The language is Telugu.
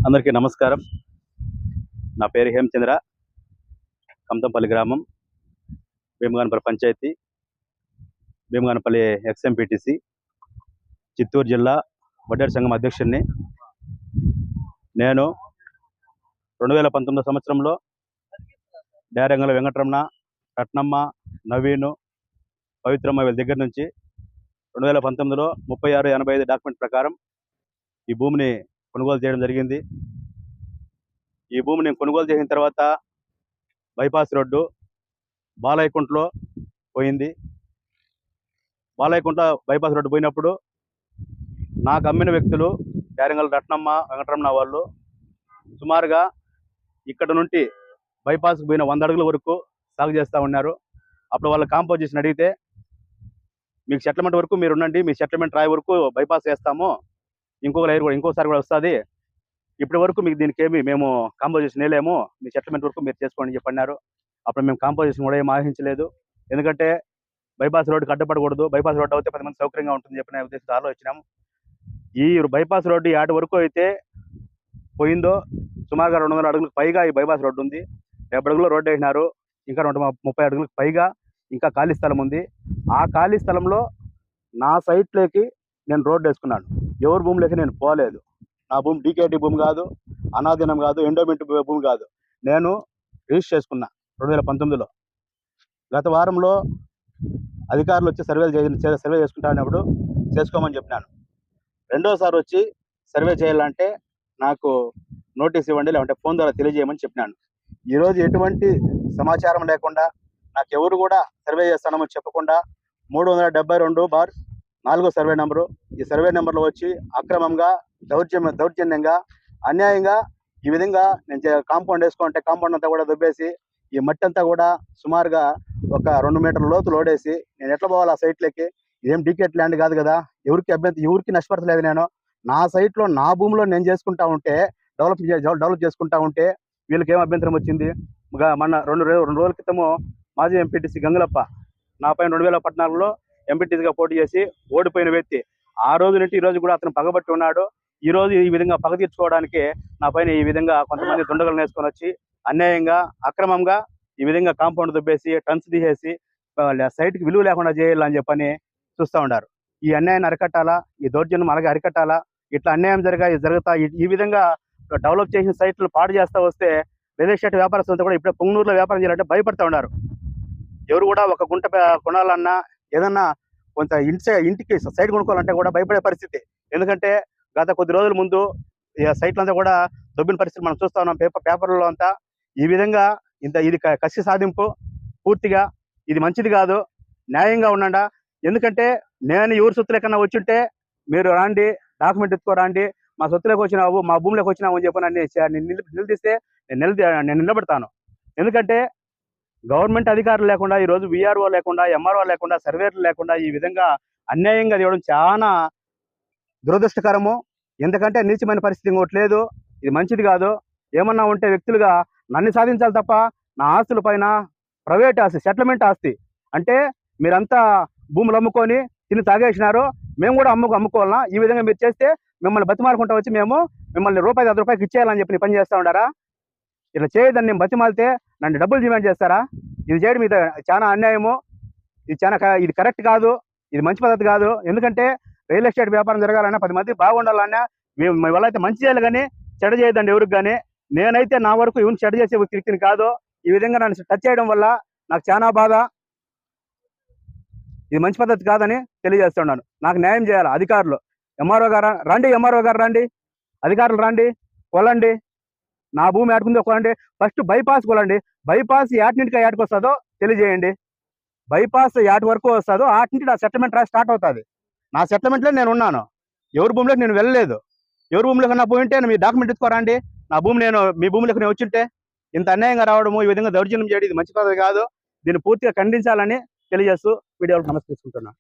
అందరికీ నమస్కారం. నా పేరు హేమచంద్ర, కమతంపల్లి గ్రామం, భీమగానపల్లి పంచాయతీ, భీమగానపల్లి ఎక్స్ఎంపీటీసీ, చిత్తూరు జిల్లా వడ్డేరు సంఘం అధ్యక్షుడిని. నేను 2019 సంవత్సరంలో డారంగల వెంకటరమణ, రత్నమ్మ, నవీను, పవిత్రమ్మ వీళ్ళ దగ్గర నుంచి 2019లో 3685 డాక్యుమెంట్ ప్రకారం ఈ భూమిని కొనుగోలు చేయడం జరిగింది. ఈ భూమిని కొనుగోలు చేసిన తర్వాత బైపాస్ రోడ్డు బాలయ్యకుంటలో పోయింది. బాలయ్యకుంట బైపాస్ రోడ్డు పోయినప్పుడు నాకు అమ్మిన వ్యక్తులు డారంగల రత్నమ్మ, వెంకటరమణ వాళ్ళు సుమారుగా ఇక్కడ నుండి బైపాస్కి పోయిన 100 అడుగుల వరకు సాగు చేస్తూ ఉన్నారు. అప్పుడు వాళ్ళ కాంపోజిషన్ అడిగితే, మీకు సెటిల్మెంట్ వరకు మీరు ఉండండి, మీ సెటిల్మెంట్ రాయి వరకు బైపాస్ వేస్తాము, ఇంకొక లైర్ కూడా ఇంకోసారి కూడా వస్తుంది, ఇప్పటి వరకు మీకు దీనికి ఏమి మేము కాంపోజిషన్ వేయలేము, మీ సెటిల్మెంట్ వరకు మీరు చేసుకోండి అని చెప్పన్నారు. అప్పుడు మేము కాంపోజిషన్ కూడా ఏం ఆహించలేదు. ఎందుకంటే బైపాస్ రోడ్డుకి అడ్డపడకూడదు, బైపాస్ రోడ్డు అయితే 10 మంది సౌకర్యంగా ఉంటుంది చెప్పిన ఉద్దేశంతో ఆలోచించాము. ఈ బైపాస్ రోడ్డు ఆటి వరకు అయితే పోయిందో సుమారుగా 200 అడుగులకు పైగా ఈ బైపాస్ రోడ్డు ఉంది. 70 అడుగుల రోడ్డు వేసినారు, ఇంకా 130 అడుగులకు పైగా ఇంకా ఖాళీ స్థలం ఉంది. ఆ ఖాళీ స్థలంలో నా సైట్లోకి నేను రోడ్డు వేసుకున్నాను. ఎవరి భూమిలోకి నేను పోలేదు. నా భూమి డీకేటీ భూమి కాదు, అనాధీనం కాదు, ఎండోమెంట్ భూమి కాదు. నేను రిజిస్టర్ చేసుకున్నా 2019లో. గత వారంలో అధికారులు వచ్చి సర్వే చేసుకుంటానప్పుడు చేసుకోమని చెప్పినాను. రెండోసారి వచ్చి సర్వే చేయాలంటే నాకు నోటీస్ ఇవ్వండి, లేదంటే ఫోన్ ద్వారా తెలియజేయమని చెప్పినాను. ఈరోజు ఎటువంటి సమాచారం లేకుండా, నాకు ఎవరు కూడా సర్వే చేస్తానని చెప్పకుండా 372/4 సర్వే నెంబరు, ఈ సర్వే నెంబర్లో వచ్చి అక్రమంగా దౌర్జన్యంగా అన్యాయంగా ఈ విధంగా నేను కాంపౌండ్ వేసుకుంటే కాంపౌండ్ అంతా కూడా దొబ్బేసి ఈ మట్టి అంతా కూడా సుమారుగా ఒక 2 మీటర్ల లోతు లోడేసి నేను ఎట్లా పోవాలి ఆ సైట్లకి? ఇదేం డీకేట్ ల్యాండ్ కాదు కదా, ఎవరికి నష్టపడతలేదు. నేను నా సైట్లో నా భూమిలో నేను చేసుకుంటా ఉంటే డెవలప్ చేసుకుంటా ఉంటే వీళ్ళకి ఏం అభ్యంతరం వచ్చింది? మొన్న రెండు రోజుల క్రితము మాజీ ఎంపీటీసీ గంగులప్ప నా పైన 2014లో ఎంపీటీసీగా పోటీ చేసి ఓడిపోయిన వ్యక్తి. ఆ రోజు నుండి ఈ రోజు కూడా అతను పగబట్టి ఉన్నాడు. ఈ రోజు ఈ విధంగా పగ తీర్చుకోవడానికి నా పైన ఈ విధంగా కొంతమంది దుండగులను వేసుకొని వచ్చి అన్యాయంగా అక్రమంగా ఈ విధంగా కాంపౌండ్ దుబ్బేసి టన్స్ తీసేసి సైట్కి విలువ లేకుండా చేయాలని చెప్పని చూస్తూ ఉన్నారు. ఈ అన్యాయాన్ని అరికట్టాలా, ఈ దౌర్జన్యం అలాగే అరికట్టాలా. ఇట్లా అన్యాయం జరుగుతా ఈ విధంగా డెవలప్ చేసిన సైట్లు పాడు చేస్తూ వస్తే రియల్ ఎస్టేట్ వ్యాపారస్తులతో కూడా ఇప్పుడే పొంగనూరులో వ్యాపారం చేయాలంటే భయపడుతూ ఉన్నారు. ఎవరు కూడా ఒక గుంట కొనాలన్నా, ఏదన్నా కొంత ఇంటికి సైట్ కొనుక్కోవాలంటే కూడా భయపడే పరిస్థితి. ఎందుకంటే గత కొద్ది రోజుల ముందు ఈ సైట్లంతా కూడా దొబ్బిన పరిస్థితి మనం చూస్తూ ఉన్నాం పేపర్లలో అంతా. ఈ విధంగా ఇది కసి సాధింపు, పూర్తిగా ఇది మంచిది కాదు. న్యాయంగా ఉండండా. ఎందుకంటే నేను ఎవరి సొత్తులకన్నా వచ్చుంటే మీరు రాండి, డాక్యుమెంట్ ఎత్తుకోరండి, మా సొత్తులోకి వచ్చినావు, మా భూమిలోకి వచ్చినావు అని చెప్పి నిలదీస్తే నేను నిలబడతాను. ఎందుకంటే గవర్నమెంట్ అధికారులు లేకుండా, ఈరోజు విఆర్ఓ లేకుండా, ఎంఆర్ఓ లేకుండా, సర్వేర్లు లేకుండా ఈ విధంగా అన్యాయంగా చేయడం చాలా దురదృష్టకరము. ఎందుకంటే నీచమైన పరిస్థితి ఇంకోటి లేదు. ఇది మంచిది కాదు. ఏమన్నా ఉంటే వ్యక్తులుగా నన్ను సాధించాలి తప్ప నా ఆస్తుల పైన ప్రైవేట్ ఆస్తి, సెటిల్మెంట్ ఆస్తి అంటే మీరంతా భూములు అమ్ముకొని తిని తాగేసినారు, మేము కూడా అమ్ముకోవాలన్నా? ఈ విధంగా మీరు చేస్తే మిమ్మల్ని బతిమారుకుంటా వచ్చి మేము మిమ్మల్ని రూపాయి 10 రూపాయలకి ఇచ్చేయాలని చెప్పి పని చేస్తూ ఉండారా? ఇట్లా చేయదని నేను బతిమాలితే నన్ను డబ్బులు డిమాండ్ చేస్తారా? ఇది చేయడం మీద చాలా అన్యాయము. ఇది కరెక్ట్ కాదు, ఇది మంచి పద్ధతి కాదు. ఎందుకంటే రియల్ ఎస్టేట్ వ్యాపారం జరగాలన్నా, 10 మంది బాగుండాలన్నా మీ వల్ల అయితే మంచి చేయాలి కానీ చెడ చేయదండి ఎవరికి కానీ. నేనైతే నా వరకు ఎవరిని చెడ్డ చేసే వ్యక్తిని కాదు. ఈ విధంగా నన్ను టచ్ చేయడం వల్ల నాకు చాలా బాధ. ఇది మంచి పద్ధతి కాదని తెలియజేస్తున్నాను. నాకు న్యాయం చేయాలి అధికారులు. ఎంఆర్ఓ గారు రండి, ఎంఆర్ఓ గారు రండి, అధికారులు రండి, కొలండి. నా భూమి ఏడుకుందో కొలండి. ఫస్ట్ బైపాస్ కొలండి. బైపాస్ యాటింటికి యాటికి వస్తుందో తెలియజేయండి. బైపాస్ యాటి వరకు వస్తుందో ఆటింటి నా సెటిల్మెంట్ స్టార్ట్ అవుతుంది. నా సెటిల్మెంట్లో నేను ఉన్నాను. ఎవరి భూమిలోకి నేను వెళ్ళలేదు. ఎవరి భూమిలోకి నా పోయి ఉంటే మీ డాక్యుమెంట్ ఎత్తుకోరండి. నా భూమి నేను మీ భూమిలోకి నేను వచ్చింటే ఇంత అన్యాయంగా రావడము, ఈ విధంగా దౌర్జన్యం చేయడం ఇది మంచి పద్ధతి కాదు. దీన్ని పూర్తిగా ఖండించాలని తెలియజేస్తూ వీడియోలకు నమస్కరిస్తున్నాను.